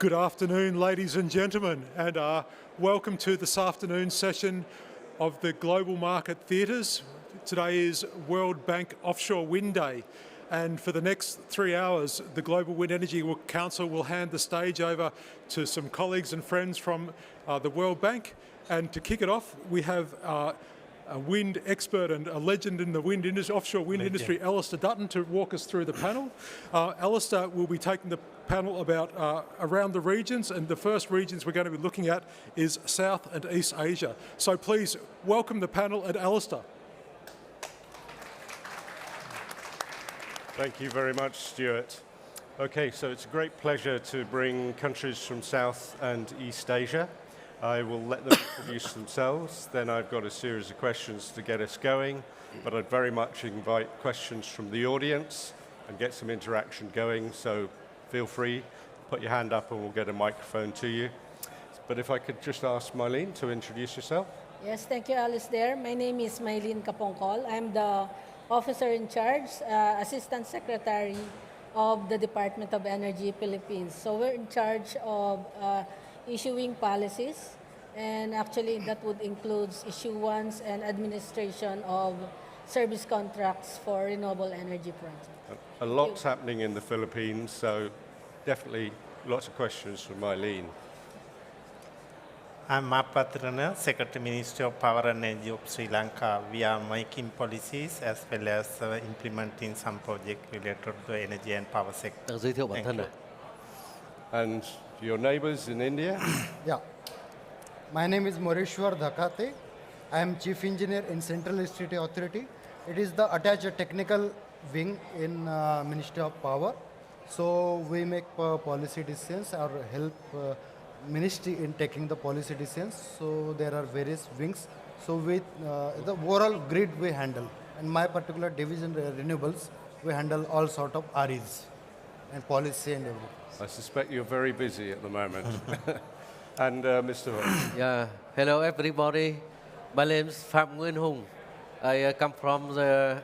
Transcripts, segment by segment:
Good afternoon, ladies and gentlemen, and welcome to this afternoon's session of the Global Market Theatres. Today is World Bank Offshore Wind Day, and for the next 3 hours, the Global Wind Energy Council will hand the stage over to some colleagues and friends from the World Bank. And to kick it off, we have a wind expert and a legend in the wind industry, offshore wind industry, Alistair Dutton, to walk us through the panel. Alistair will be taking the panel about around the regions, and the first regions we're going to be looking at is South and East Asia. So please welcome the panel and Alistair. Thank you very much, Stuart. Okay, so it's a great pleasure to bring countries from South and East Asia. I will let them introduce themselves, then I've got a series of questions to get us going, but I'd very much invite questions from the audience and get some interaction going, so feel free, put your hand up and we'll get a microphone to you. But if I could just ask Mylene to introduce yourself. Yes, thank you, Alistair. My name is Mylene Kapongkol. I'm the officer in charge, Assistant Secretary of the Department of Energy, Philippines. So we're in charge of issuing policies, and actually that would include issuance and administration of service contracts for renewable energy projects. A lot's happening in the Philippines, so definitely lots of questions from Mylene. I'm Mapatrana, Secretary Minister of Power and Energy of Sri Lanka. We are making policies as well as implementing some projects related to the energy and power sector. Thank you. And your neighbors in India? Yeah. My name is Moreshwar Dhakate. I am Chief Engineer in Central Electricity Authority. It is the attached technical wing in Ministry of Power. So we make policy decisions or help Ministry in taking the policy decisions. So there are various wings. So with the overall grid we handle. And my particular division, renewables, we handle all sort of REs and policy and everything. I suspect you're very busy at the moment. And Mr. Ho. Yeah, hello everybody. My name is Phạm Nguyên Hùng. I come from the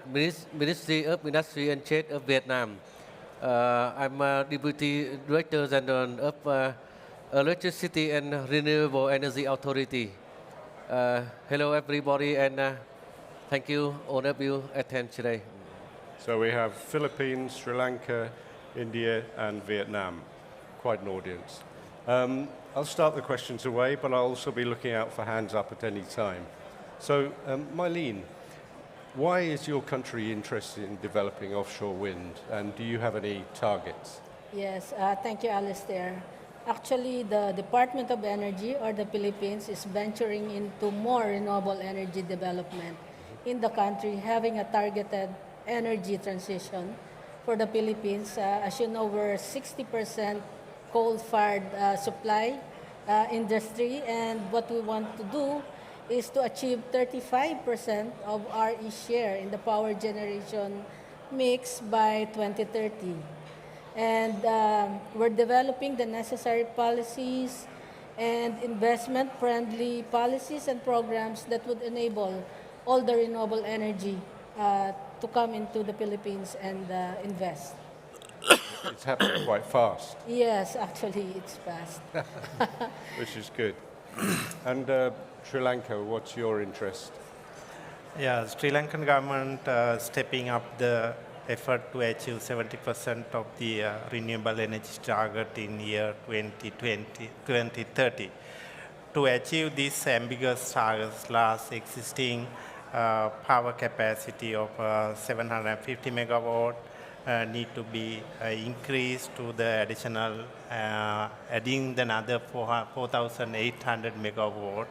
Ministry of Industry and Trade of Vietnam. I'm a Deputy Director General of Electricity and Renewable Energy Authority. Hello everybody, and thank you all of you attend today. So we have Philippines, Sri Lanka, India and Vietnam. Quite an audience. I'll start the questions away, but I'll also be looking out for hands up at any time. So, Mylene, why is your country interested in developing offshore wind, and do you have any targets? Yes, thank you, Alistair. Actually, the Department of Energy, or the Philippines, is venturing into more renewable energy development in the country, having a targeted energy transition for the Philippines. As you know, we're 60% coal-fired supply industry, and what we want to do is to achieve 35% of RE share in the power generation mix by 2030. And we're developing the necessary policies and investment-friendly policies and programs that would enable all the renewable energy to come into the Philippines and invest. It's happening quite fast. Yes, actually, it's fast. Which is good. And Sri Lanka, what's your interest? Yeah, Sri Lankan government stepping up the effort to achieve 70% of the renewable energy target in year 2030. To achieve this ambiguous target, last existing power capacity of 750 megawatt need to be increased to the additional, adding another 4,800 megawatt,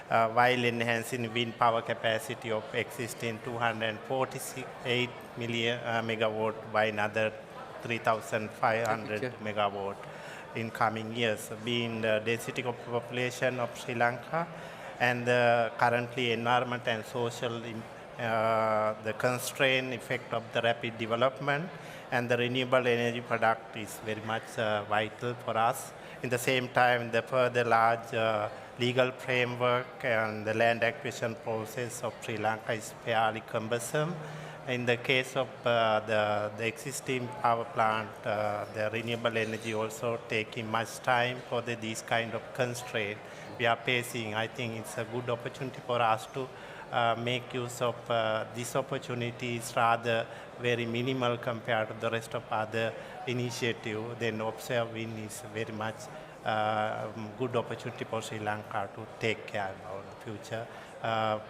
while enhancing wind power capacity of existing 248 megawatt by another 3,500 megawatt in coming years, being the density of population of Sri Lanka and the currently environment and social the constraint effect of the rapid development, and the renewable energy product is very much vital for us. In the same time, the further large legal framework and the land acquisition process of Sri Lanka is fairly cumbersome, In the case of the existing power plant, the renewable energy also taking much time for these kind of constraints we are facing. I think it's a good opportunity for us to make use of these opportunities rather very minimal compared to the rest of other initiatives. Then offshore wind is very much good opportunity for Sri Lanka to take care of the future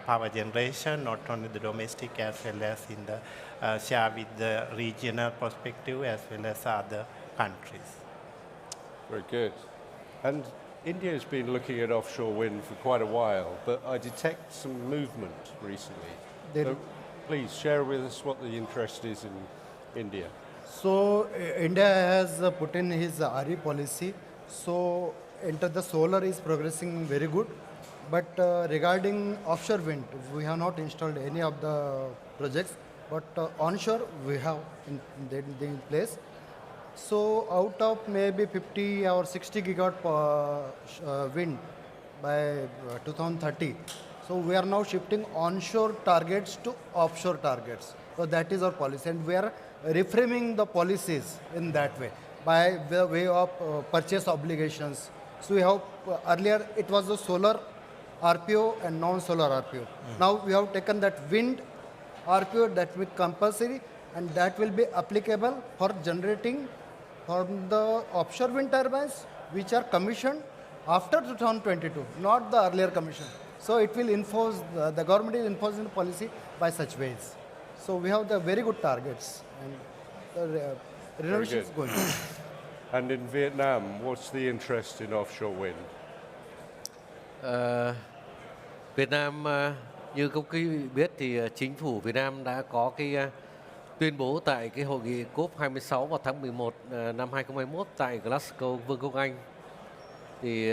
power generation, not only the domestic as well as in the share with the regional perspective as well as other countries. Very good. And India has been looking at offshore wind for quite a while, but I detect some movement recently. So please share with us what the interest is in India. So India has put in his RE policy. So into the solar is progressing very good. But regarding offshore wind, we have not installed any of the projects. But onshore, we have in place. So out of maybe 50 or 60 gigawatt wind by 2030. So we are now shifting onshore targets to offshore targets. So that is our policy, and we are reframing the policies in that way by the way of purchase obligations. So we have earlier it was the solar RPO and non-solar RPO. Now we have taken that wind RPO that will be compulsory, and that will be applicable for generating from the offshore wind turbines which are commissioned after 2022, not the earlier commission. So it will enforce, the government is enforcing the policy by such ways. So we have the very good targets, and the renovation is going on. And in Vietnam, what's the interest in offshore wind? Việt Nam như các quý vị biết thì chính phủ Việt Nam đã có cái tuyên bố tại cái hội nghị COP26 vào tháng 11 năm 2021 tại Glasgow, Vương quốc Anh. Thì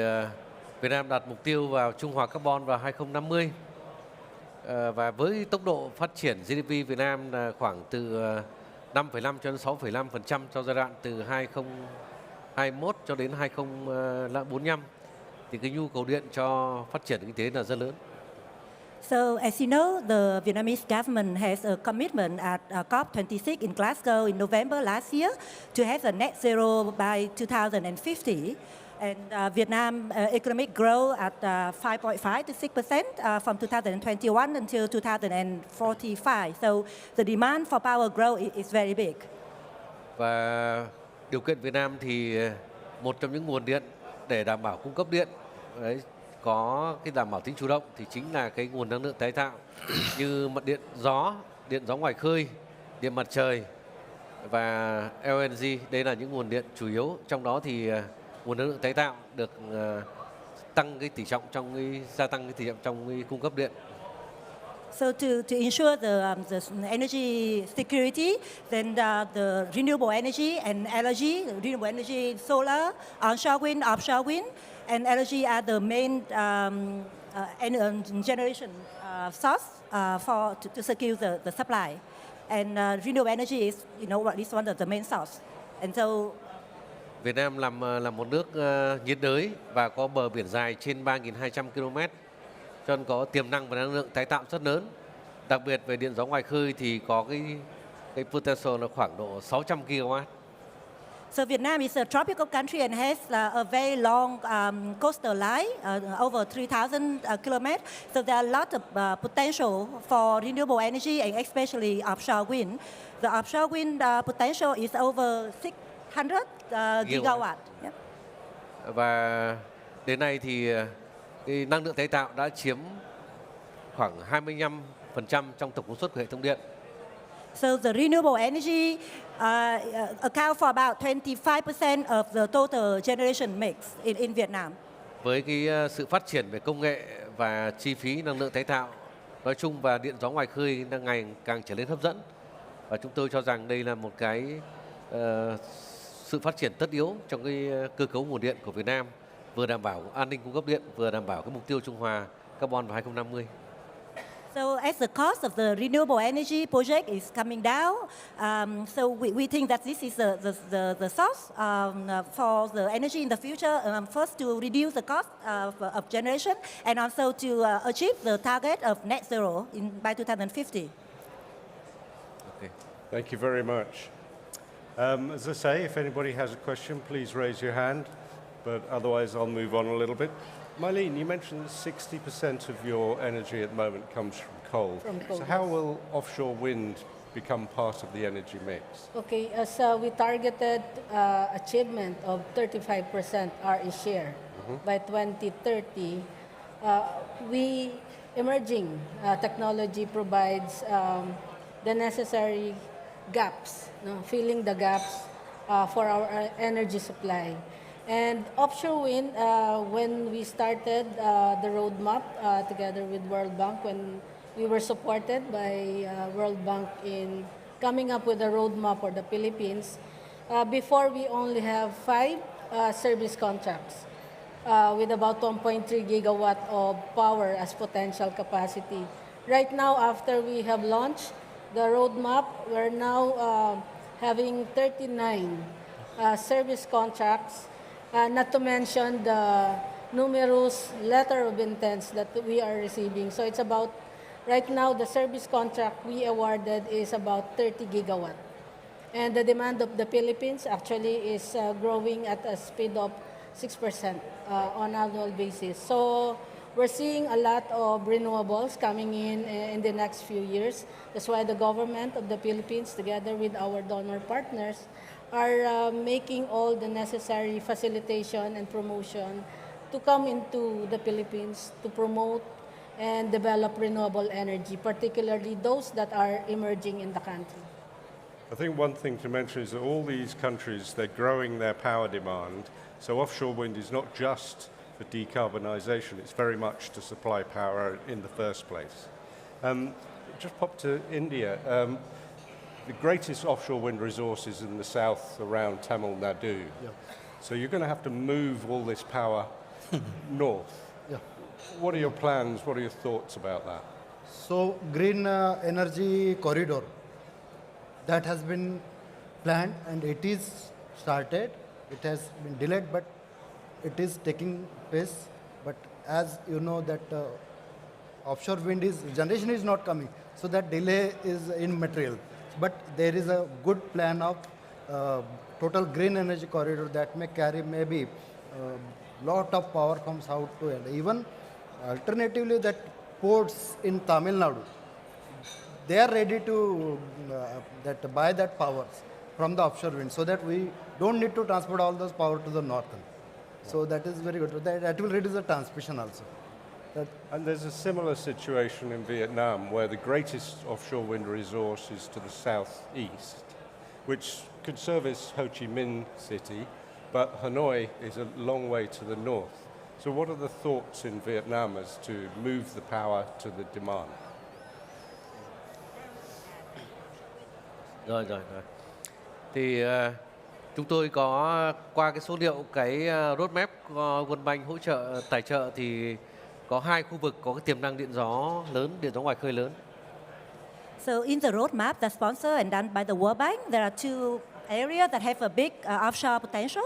Việt Nam đặt mục tiêu vào trung hòa carbon vào 2050. Và với tốc độ phát triển GDP Việt Nam là khoảng từ 5,5 cho đến 6,5% cho giai đoạn từ 2021 cho đến 2045. Thì cái nhu cầu điện cho phát triển kinh tế là rất lớn. So, as you know, the Vietnamese government has a commitment at COP26 in Glasgow in November last year to have a net zero by 2050. And Vietnam economic growth at 5.5 to 6% from 2021 until 2045. So, the demand for power growth is very big. Và điều kiện Việt Nam thì một trong những nguồn điện để đảm bảo cung cấp điện đấy, có cái đảm bảo tính chủ động thì chính là cái nguồn năng lượng tái tạo như điện gió ngoài khơi, điện mặt trời và LNG. Đây là những nguồn điện chủ yếu. Trong đó thì nguồn năng lượng tái tạo được tăng cái tỷ trọng gia tăng cái tỷ trọng trong cái cung cấp điện. So to ensure the energy security, then the renewable energy and LNG, renewable energy, solar, onshore wind, offshore wind, and LNG are the main generation source to secure the supply. And renewable energy is, is one of the main source. And so Việt Nam là một nước nhiệt đới và có bờ biển dài trên 3.200 km. Cho nên có tiềm năng và năng lượng tái tạo rất lớn. Đặc biệt về điện gió ngoài khơi thì có cái potential là khoảng độ 600 GW. So Vietnam is a tropical country and has a very long coastal line, over 3,000 kilometers. So there are a lot of potential for renewable energy and especially offshore wind. The offshore wind potential is over 600 gigawatt. Yep. Và đến nay thì cái năng lượng tái tạo đã chiếm khoảng 25% trong tổng công suất của hệ thống điện. So the renewable energy account for about 25% of the total generation mix in Vietnam. Với cái sự phát triển về công nghệ và chi phí năng lượng tái tạo nói chung và điện gió ngoài khơi đang ngày càng trở nên hấp dẫn. Và chúng tôi cho rằng đây là một cái sự phát triển tất yếu trong cái cơ cấu nguồn điện của Việt Nam, vừa đảm bảo an ninh cung cấp điện, vừa đảm bảo cái mục tiêu trung hòa carbon vào 2050. So as the cost of the renewable energy project is coming down, so we think that this is the source for the energy in the future. First to reduce the cost of generation and also to achieve the target of net zero by 2050. Thank you very much. As I say, if anybody has a question, please raise your hand, but otherwise I'll move on a little bit. Mylene, you mentioned that 60% of your energy at the moment comes from coal. From coal, so how yes. will offshore wind become part of the energy mix? Okay, as we targeted achievement of 35% RE share by 2030, emerging technology provides the necessary gaps, filling the gaps for our energy supply. And offshore wind, when we started the roadmap together with World Bank, when we were supported by World Bank in coming up with a roadmap for the Philippines, before we only have 5 service contracts with about 1.3 gigawatt of power as potential capacity. Right now, after we have launched the roadmap, we're now having 39 service contracts, not to mention the numerous letter of intents that we are receiving. So it's about, right now, the service contract we awarded is about 30 gigawatt. And the demand of the Philippines actually is growing at a speed of 6% on annual basis. So we're seeing a lot of renewables coming in the next few years. That's why the government of the Philippines, together with our donor partners, are making all the necessary facilitation and promotion to come into the Philippines to promote and develop renewable energy, particularly those that are emerging in the country. I think one thing to mention is that all these countries, they're growing their power demand. So offshore wind is not just for decarbonisation, it's very much to supply power in the first place. Just pop to India. The greatest offshore wind resource is in the south around Tamil Nadu. Yeah. So you're going to have to move all this power north. Yeah. What are your plans? What are your thoughts about that? So green energy corridor, that has been planned and it is started. It has been delayed, but it is taking place. But as you know that offshore wind generation is not coming, so that delay is immaterial. But there is a good plan of total green energy corridor that may carry maybe lot of power from south to end. Even alternatively, that ports in Tamil Nadu, they are ready to buy that power from the offshore wind, so that we don't need to transport all those power to the northern. So that is very good. That will reduce the transmission also. And there's a similar situation in Vietnam where the greatest offshore wind resource is to the southeast, which could service Ho Chi Minh City, but Hanoi is a long way to the north. So what are the thoughts in Vietnam as to move the power to the demand? Rồi. Thì chúng tôi có qua cái số liệu cái roadmap World Bank hỗ trợ tài trợ thì có 2 khu vực có cái tiềm năng điện gió lớn, điện gió ngoài khơi lớn. So in the roadmap that's sponsored and done by the World Bank, there are 2 areas that have a big offshore potential.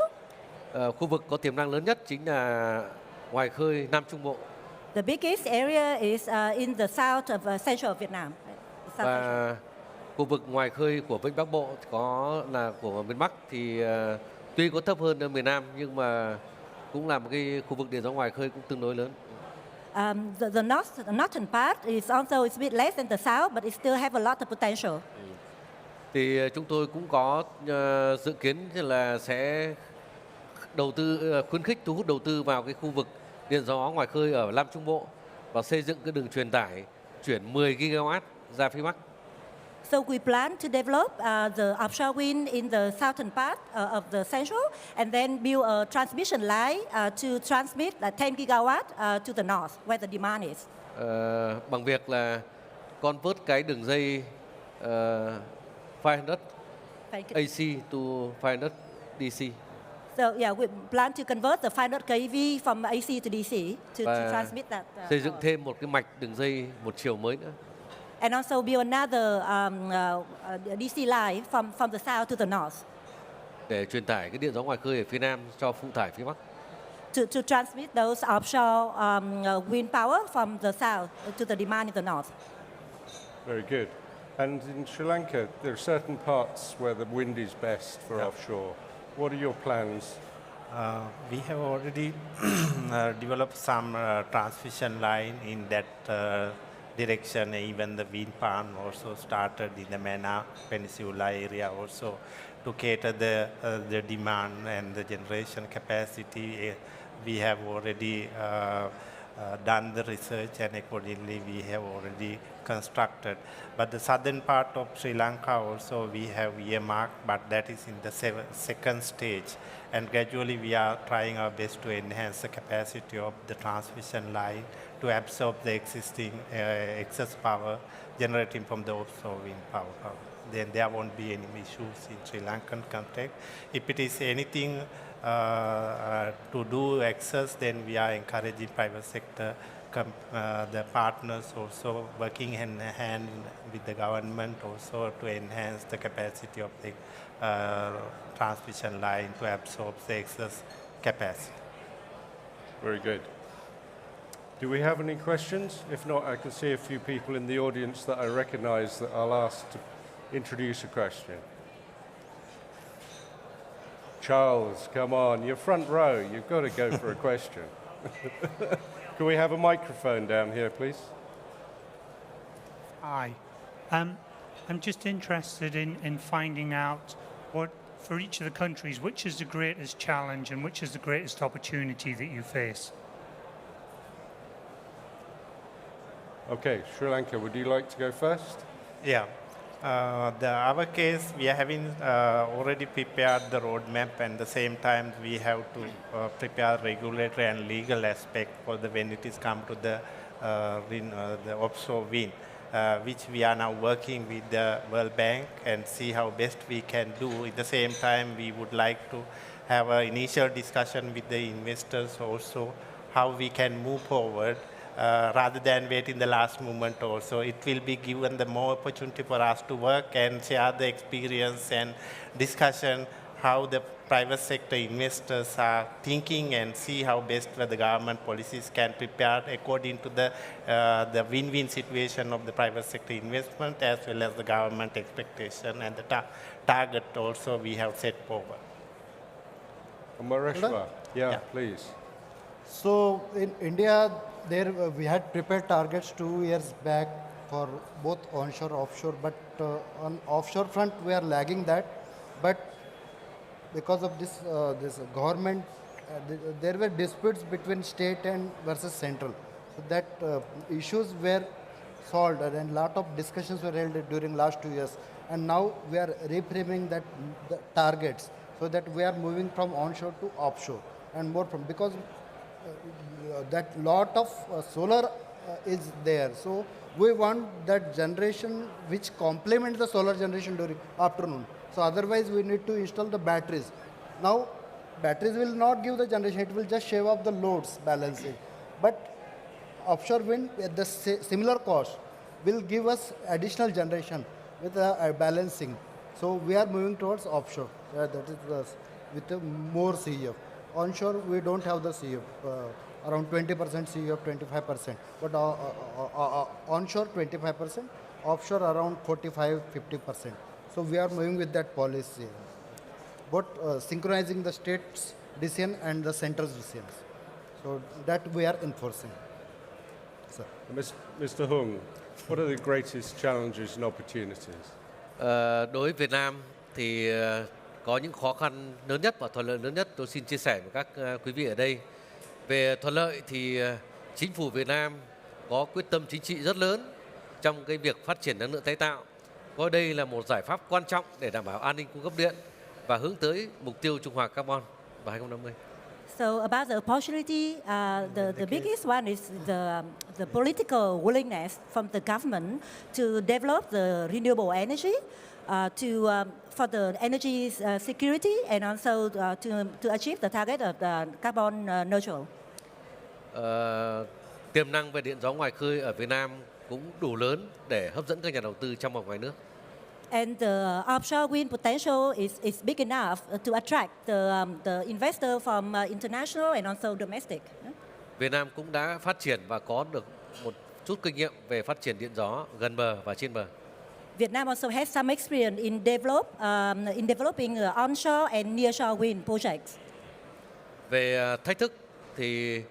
Khu vực có tiềm năng lớn nhất chính là ngoài khơi Nam Trung Bộ. The biggest area is in the south of central Vietnam. Và khu vực ngoài khơi của Vịnh Bắc Bộ có là của miền Bắc thì tuy có thấp hơn miền Nam nhưng mà cũng là một cái khu vực điện gió ngoài khơi cũng tương đối lớn. The northern part is also a bit less than the south, but it still have a lot of potential. Thì chúng tôi cũng có dự kiến là sẽ đầu tư khuyến khích thu hút đầu tư vào cái khu vực điện gió ngoài khơi ở Nam Trung Bộ và xây dựng cái đường truyền tải chuyển 10 gigawatt ra phía Bắc. So we plan to develop the offshore wind in the southern part of the central, and then build a transmission line to transmit 10 gigawatt to the north, where the demand is. Bằng việc là convert cái đường dây 500 AC to 500 DC. So yeah, we plan to convert the 500 kV from AC to DC to transmit that. Xây dựng thêm một cái mạch đường dây một chiều mới nữa. And also build another DC line from the south to the north. Để truyền tải cái điện gió ngoài khơi ở phía Nam cho phụ tải phía Bắc. To transmit those offshore wind power from the south to the demand in the north. Very good. And in Sri Lanka, there are certain parts where the wind is best for offshore. What are your plans? We have already developed some transmission line in that direction. Even the wind farm also started in the Mena Peninsula area also to cater the demand and the generation capacity. We have already done the research, and accordingly we have already constructed. But the southern part of Sri Lanka also we have earmarked, but that is in the second stage. And gradually we are trying our best to enhance the capacity of the transmission line to absorb the existing excess power generating from the offshore wind power. Then there won't be any issues in Sri Lankan context. If it is anything to do excess, then we are encouraging private sector, the partners also working hand in hand with the government also to enhance the capacity of the transmission line to absorb the excess capacity. Very good. Do we have any questions? If not, I can see a few people in the audience that I recognize that I'll ask to introduce a question. Charles, come on, you're front row. You've got to go for a question. Can we have a microphone down here, please? Hi. I'm just interested in finding out what, for each of the countries, which is the greatest challenge and which is the greatest opportunity that you face? Okay, Sri Lanka, would you like to go first? Yeah. Our case, we are having already prepared the roadmap, and at the same time we have to prepare regulatory and legal aspect for when it is come to the offshore wind, which we are now working with the World Bank and see how best we can do. At the same time, we would like to have an initial discussion with the investors also, how we can move forward. Rather than wait in the last moment also. It will be given the more opportunity for us to work and share the experience and discussion how the private sector investors are thinking and see how best where the government policies can prepare according to the win-win situation of the private sector investment as well as the government expectation and the target also we have set forward. Mareshwar, yeah, please. So in India, there we had prepared targets 2 years back for both onshore offshore, but on offshore front we are lagging that. But because of this government, there were disputes between state and versus central. So that issues were solved, and lot of discussions were held during last 2 years. And now we are reframing that the targets so that we are moving from onshore to offshore and more from, because that lot of solar is there. So we want that generation which complements the solar generation during afternoon. So otherwise we need to install the batteries. Now batteries will not give the generation, it will just shave off the loads balancing. But offshore wind at the similar cost will give us additional generation with a balancing. So we are moving towards offshore. That is with more CEF. Onshore, we don't have the CEF, around 20% CEF, 25%. But onshore, 25%, offshore around 45-50%. So we are moving with that policy, but synchronizing the state's decision and the center's decisions. So that we are enforcing. Sir. Mr. Hung, what are the greatest challenges and opportunities? Đối với Việt Nam thì có những khó khăn lớn nhất và thuận lợi lớn nhất tôi xin chia sẻ với các quý vị ở đây. Về thuận lợi thì chính phủ Việt Nam có quyết tâm chính trị rất lớn trong cái việc phát triển năng lượng tái tạo. Coi đây là một giải pháp quan trọng để đảm bảo an ninh cung cấp điện và hướng tới mục tiêu trung hòa carbon vào 2050. So about the opportunity, the biggest one is the political willingness from the government to develop the renewable energy for the energy security and also to achieve the target of the carbon neutral. Tiềm năng về điện gió ngoài khơi ở Việt Nam cũng đủ lớn để hấp dẫn các nhà đầu tư trong và ngoài nước. And the offshore wind potential is big enough to attract the investor from international and also domestic. Việt Nam cũng đã phát triển và có được một chút kinh nghiệm về phát triển điện gió gần bờ và trên bờ. Vietnam also has some experience in developing onshore and nearshore wind projects. Về thách thức thì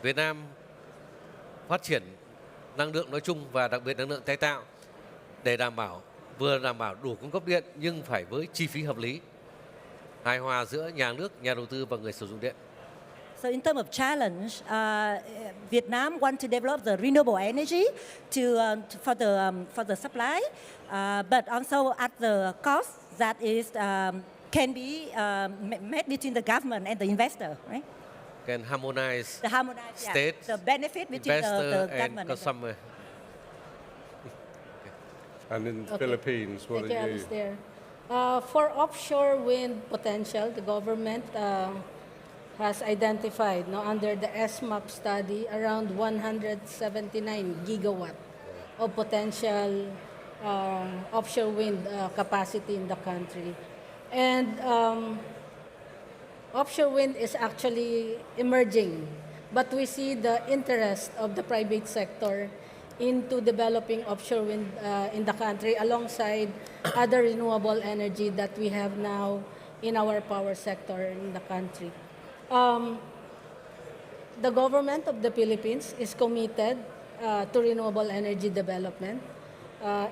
Việt Nam phát triển năng lượng nói chung và đặc biệt năng lượng tái tạo để vừa đảm bảo đủ cung cấp điện nhưng phải với chi phí hợp lý, hài hòa giữa nhà nước, nhà đầu tư và người sử dụng điện. So in terms of challenge, Vietnam want to develop the renewable energy for the supply, but also at the cost that is can be met between the government and the investor, right? Can harmonize state, the benefit between the investor and government consumer. And in the Philippines, what Thank you, are you? Alistair. For offshore wind potential, the government has identified under the ESMAP study around 179 gigawatt of potential offshore wind capacity in the country. And offshore wind is actually emerging, but we see the interest of the private sector into developing offshore wind in the country alongside other renewable energy that we have now in our power sector in the country. The government of the Philippines is committed to renewable energy development.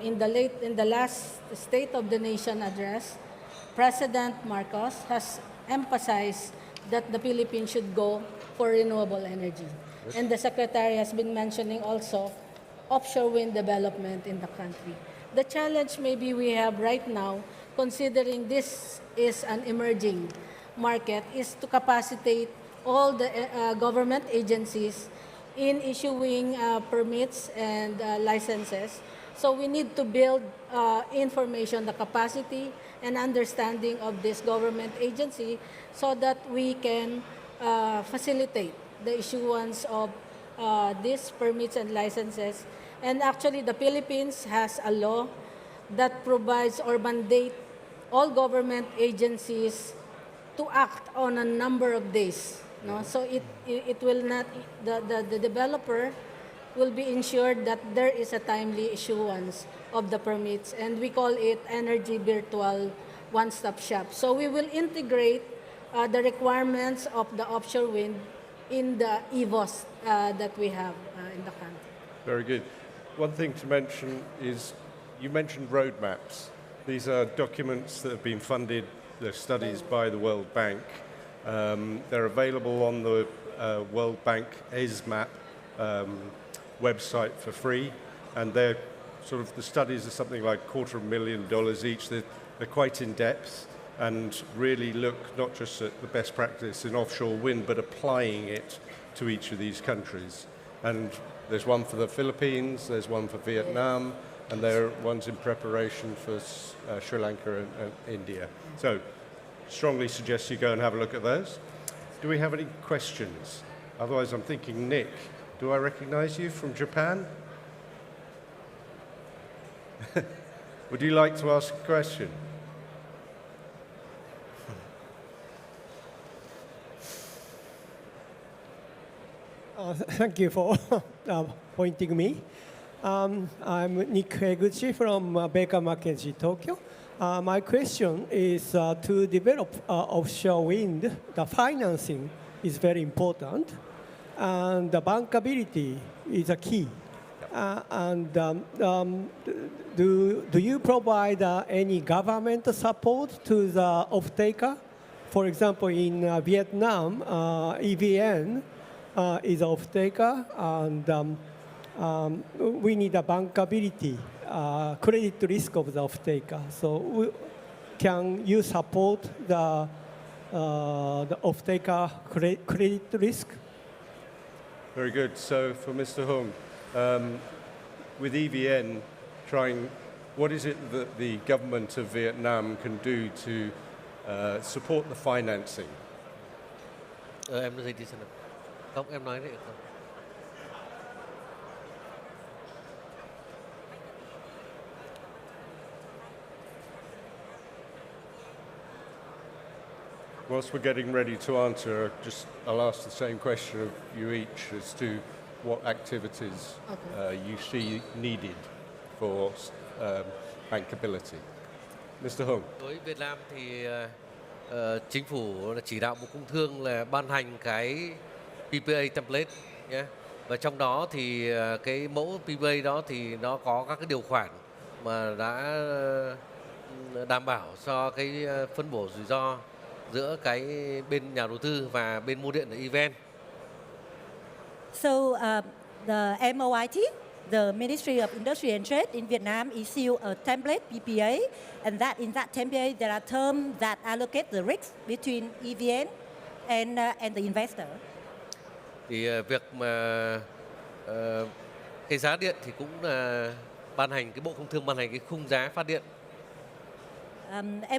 In the last State of the Nation address, President Marcos has emphasized that the Philippines should go for renewable energy. And the Secretary has been mentioning also offshore wind development in the country. The challenge maybe we have right now, considering this is an emerging market, is to capacitate all the government agencies in issuing permits and licenses. So we need to build information, the capacity and understanding of this government agency so that we can facilitate the issuance of these permits and licenses. And actually, the Philippines has a law that provides or mandate all government agencies to act on a number of days. No? So it will not, the developer will be ensured that there is a timely issuance of the permits, and we call it Energy Virtual One-Stop Shop. So we will integrate the requirements of the offshore wind in the EVOS that we have in the country. Very good. One thing to mention is you mentioned roadmaps. These are documents that have been funded, they're studies by the World Bank. They're available on the World Bank ESMAP website for free, and they're sort of, the studies are something like $250,000 each. They're quite in depth and really look not just at the best practice in offshore wind, but applying it to each of these countries. And there's one for the Philippines, there's one for Vietnam, and there are ones in preparation for Sri Lanka and India. So, strongly suggest you go and have a look at those. Do we have any questions? Otherwise, I'm thinking, Nick, do I recognize you from Japan? Would you like to ask a question? Thank you for pointing me. I'm Nick Eguchi from Baker McKenzie, Tokyo. My question is to develop offshore wind, the financing is very important, and the bankability is a key. Do you provide any government support to the off-taker? For example, in Vietnam, EVN is off-taker, and we need a bankability, credit risk of the off-taker. So can you support the off-taker credit risk? Very good. So for Mr. Hung, with EVN, what is it that the government of Vietnam can do to support the financing? Em nói gì xem nào? Không, em nói đấy. Whilst we're getting ready to answer, I'll ask the same question of you each as to what activities you see needed for bankability? Mr. Hung. Đối với Việt Nam thì chính phủ chỉ đạo Bộ Công Thương là ban hành cái PPA template nhé. Và trong đó thì cái mẫu PPA đó thì nó có các cái điều khoản mà đã đảm bảo cho cái phân bổ rủi ro giữa cái bên nhà đầu tư và bên mua điện là event. So the MOIT, the Ministry of Industry and Trade in Vietnam, issued a template PPA, and in that template there are terms that allocate the risks between EVN and the investor. Thì việc mà cái giá điện thì cũng ban hành, cái Bộ Công Thương ban hành cái khung giá phát điện.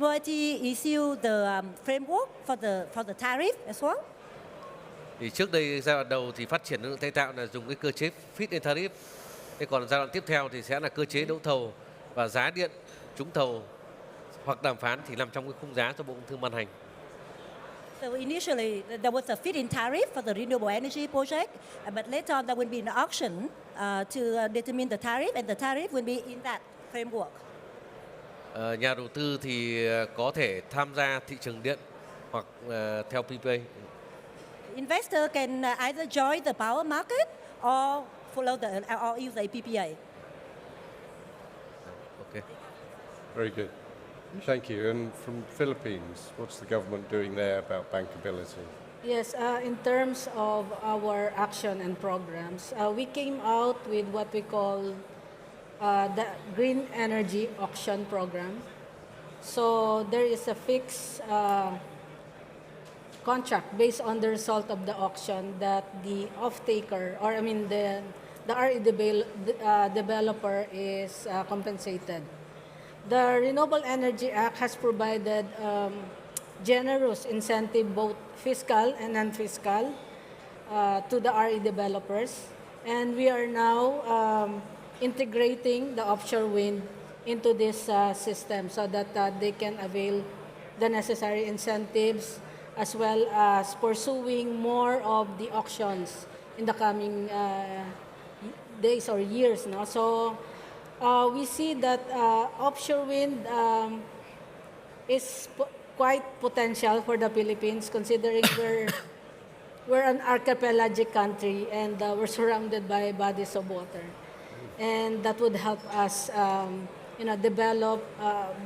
MOIT issued the framework for the tariff as well. Thì trước đây giai đoạn đầu thì phát triển năng lượng tái tạo là dùng cái cơ chế feed-in tariff. Thế còn giai đoạn tiếp theo thì sẽ là cơ chế đấu thầu và giá điện trúng thầu hoặc đàm phán thì nằm trong cái khung giá do Bộ Công Thương ban hành. So initially there was a feed-in tariff for the renewable energy project, but later on there will be an auction to determine the tariff, and the tariff will be in that framework. Nhà đầu tư thì có thể tham gia thị trường điện hoặc theo PPA. Investor can either join the power market or or use a PPA. Okay. Very good. Thank you. And from Philippines, what's the government doing there about bankability? Yes, in terms of our action and programs, we came out with what we call the Green Energy Auction Program. So there is a fixed contract based on the result of the auction that the off-taker, or I mean the RE developer is compensated. The Renewable Energy Act has provided generous incentive, both fiscal and non-fiscal, to the RE developers. And we are now integrating the offshore wind into this system so that they can avail the necessary incentives, as well as pursuing more of the auctions in the coming days or years. No? So we see that offshore wind is quite potential for the Philippines, considering we're an archipelagic country and we're surrounded by bodies of water. And that would help us develop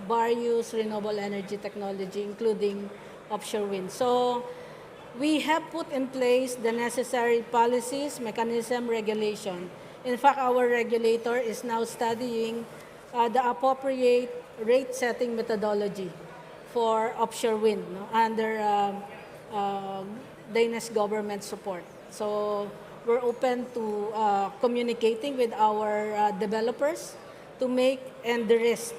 various renewable energy technology, including offshore wind. So we have put in place the necessary policies, mechanism, regulation. In fact, our regulator is now studying the appropriate rate-setting methodology for offshore wind, no, under Danish government support. So we're open to communicating with our developers to make and de-risk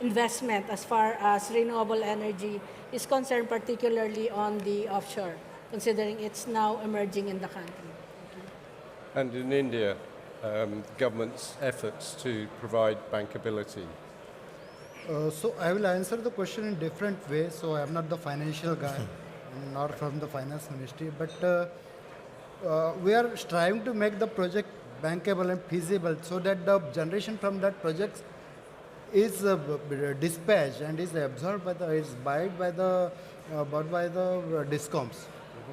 investment as far as renewable energy is concerned, particularly on the offshore, considering it's now emerging in the country. And in India, the government's efforts to provide bankability. So I will answer the question in different ways. So I am not the financial guy, nor from the finance ministry, but we are striving to make the project bankable and feasible so that the generation from that project is dispatched and is absorbed by the discoms.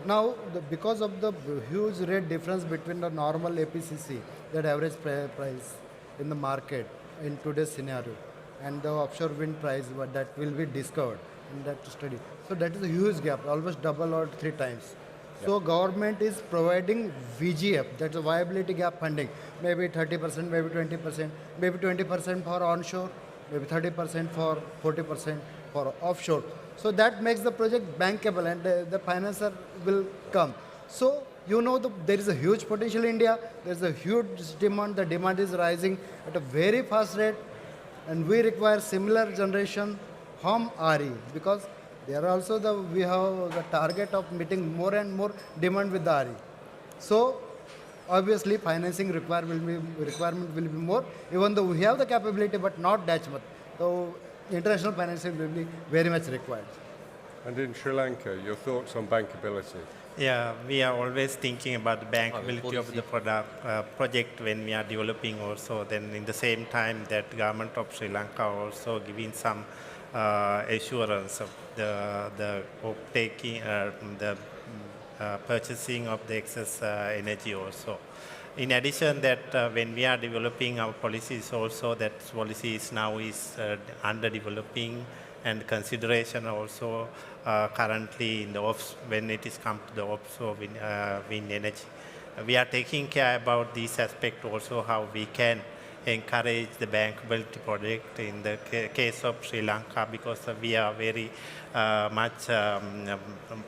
Now, because of the huge rate difference between the normal APCC, that average price in the market in today's scenario, and the offshore wind price that will be discovered in that study. So that is a huge gap, almost double or 3 times. Yep. So government is providing VGF, that's a viability gap funding, maybe 30%, maybe 20%, maybe 20% for onshore, maybe 30% for 40% for offshore. So that makes the project bankable, and the financer will come. So there is a huge potential in India, there is a huge demand, the demand is rising at a very fast rate, and we require similar generation from RE, because there also we have the target of meeting more and more demand with the RE. So obviously financing requirement will be more, even though we have the capability, but not that much. So international financing will be very much required. And in Sri Lanka, your thoughts on bankability? Yeah, we are always thinking about the bankability of the project when we are developing also. Then in the same time that government of Sri Lanka also giving some assurance of the taking the purchasing of the excess energy also. In addition that when we are developing our policies also, that policy is now under developing and consideration also currently in the when it is come to the offshore wind energy. We are taking care about this aspect also, how we can encourage the bankability project in the case of Sri Lanka, because we are very much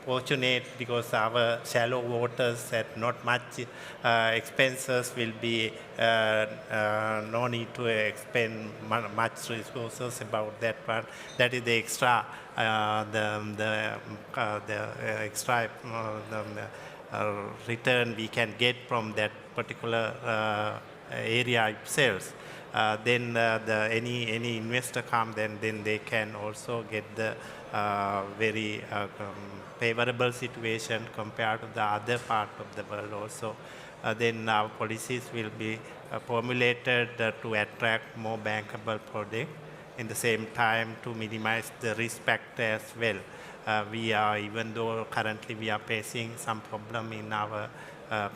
fortunate because our shallow waters at not much expenses will be no need to expend much resources about that part. That is the extra extra return we can get from that particular area itself. Then any investor come, then they can also get the very favorable situation compared to the other part of the world also. Then our policies will be formulated to attract more bankable projects. In the same time to minimize the risk factor as well. We are, even though currently we are facing some problem in our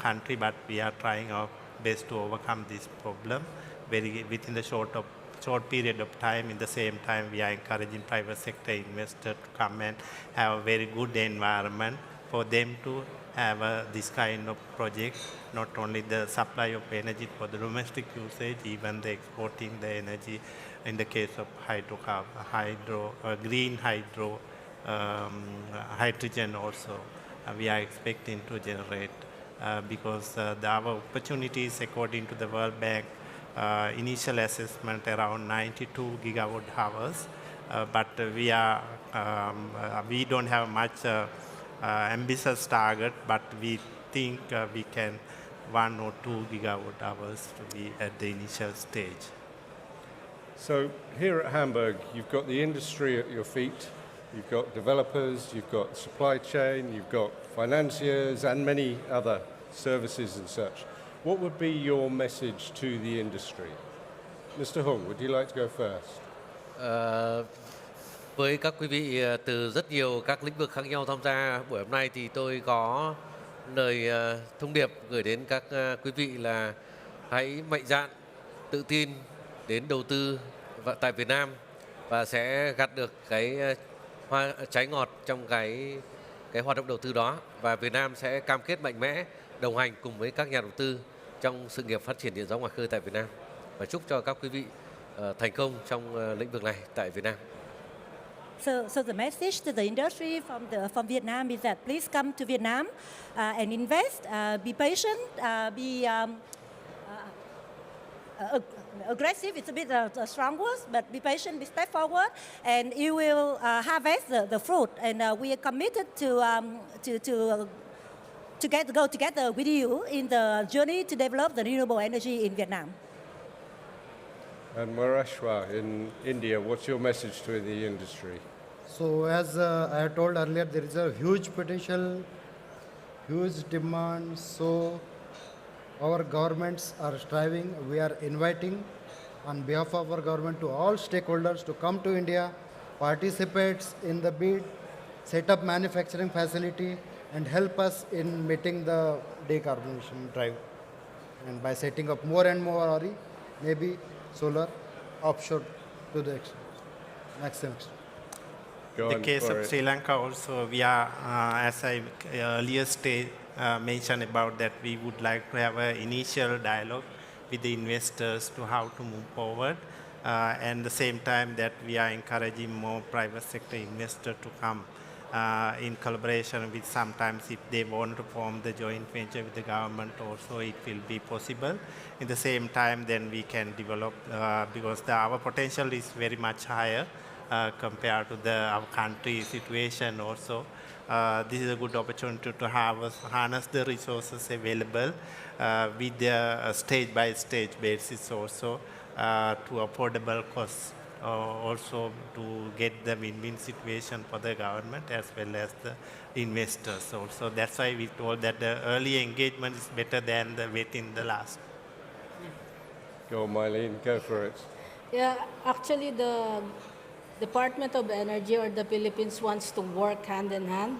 country, but we are trying our best to overcome this problem within the short period of time. In the same time, we are encouraging private sector investors to come and have a very good environment for them to have this kind of project, not only the supply of energy for the domestic usage, even the exporting the energy in the case of green hydrogen also. We are expecting to generate because our opportunities according to the World Bank initial assessment around 92 gigawatt hours, but we don't have much ambitious target, but we think we can 1 or 2 gigawatt hours to be at the initial stage. So here at Hamburg, you've got the industry at your feet, you've got developers, you've got supply chain, you've got financiers and many other services and such. What would be your message to the industry? Mr. Hung, would you like to go first? Với các quý vị từ rất nhiều các lĩnh vực khác nhau tham gia buổi hôm nay thì tôi có lời thông điệp gửi đến các quý vị là hãy mạnh dạn, tự tin đến đầu tư tại Việt Nam và sẽ gặt được cái trái ngọt trong cái hoạt động đầu tư đó, và Việt Nam sẽ cam kết mạnh mẽ đồng hành cùng với các nhà đầu tư trong sự nghiệp phát triển điện gió ngoài khơi tại Việt Nam, và chúc cho các quý vị thành công trong lĩnh vực này tại Việt Nam. So the message to the industry from Vietnam is that please come to Vietnam and invest. Be patient. Be aggressive. It's a bit a strong word, but be patient. Be step forward, and you will harvest the fruit. And we are committed to go together with you in the journey to develop the renewable energy in Vietnam. And Mareshwar in India, what's your message to the industry? So as I told earlier, there is a huge potential, huge demand. So our governments are striving. We are inviting on behalf of our government to all stakeholders to come to India, participate in the bid, set up manufacturing facility, and help us in meeting the decarbonization drive. And by setting up more and more RE, maybe solar offshore to the maximum extent. In the case of Sri Lanka also, we are, as I earlier mentioned about that, we would like to have an initial dialogue with the investors to how to move forward. And at the same time that we are encouraging more private sector investors to come in collaboration with, sometimes if they want to form the joint venture with the government also, it will be possible. In the same time, then we can develop, because our potential is very much higher compared to our country situation also. This is a good opportunity to harness the resources available with the stage-by-stage basis also to affordable costs also to get the win-win situation for the government as well as the investors also. That's why we told that the early engagement is better than the wait in the last. Go on, Mylene, go for it. Yeah, actually the Department of Energy or the Philippines wants to work hand in hand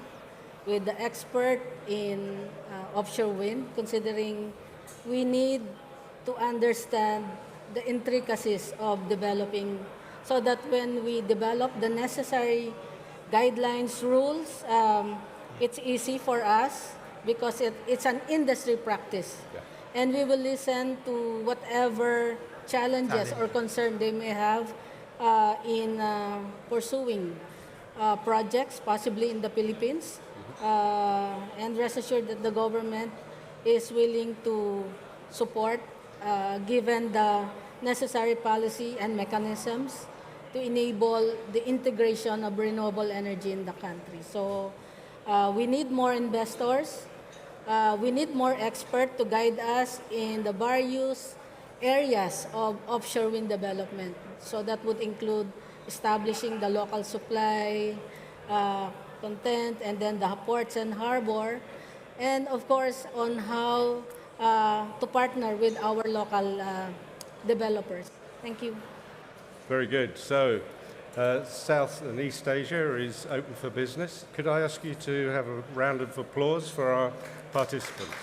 with the expert in offshore wind, considering we need to understand the intricacies of developing so that when we develop the necessary guidelines, rules, it's easy for us because it's an industry practice. Yeah. And we will listen to whatever challenges or concern they may have in pursuing projects, possibly in the Philippines. And rest assured that the government is willing to support given the necessary policy and mechanisms to enable the integration of renewable energy in the country. So we need more investors. We need more experts to guide us in the various areas of offshore wind development. So that would include establishing the local supply, content, and then the ports and harbor, and of course on how to partner with our local developers. Thank you. Very good. So, South and East Asia is open for business. Could I ask you to have a round of applause for our participants?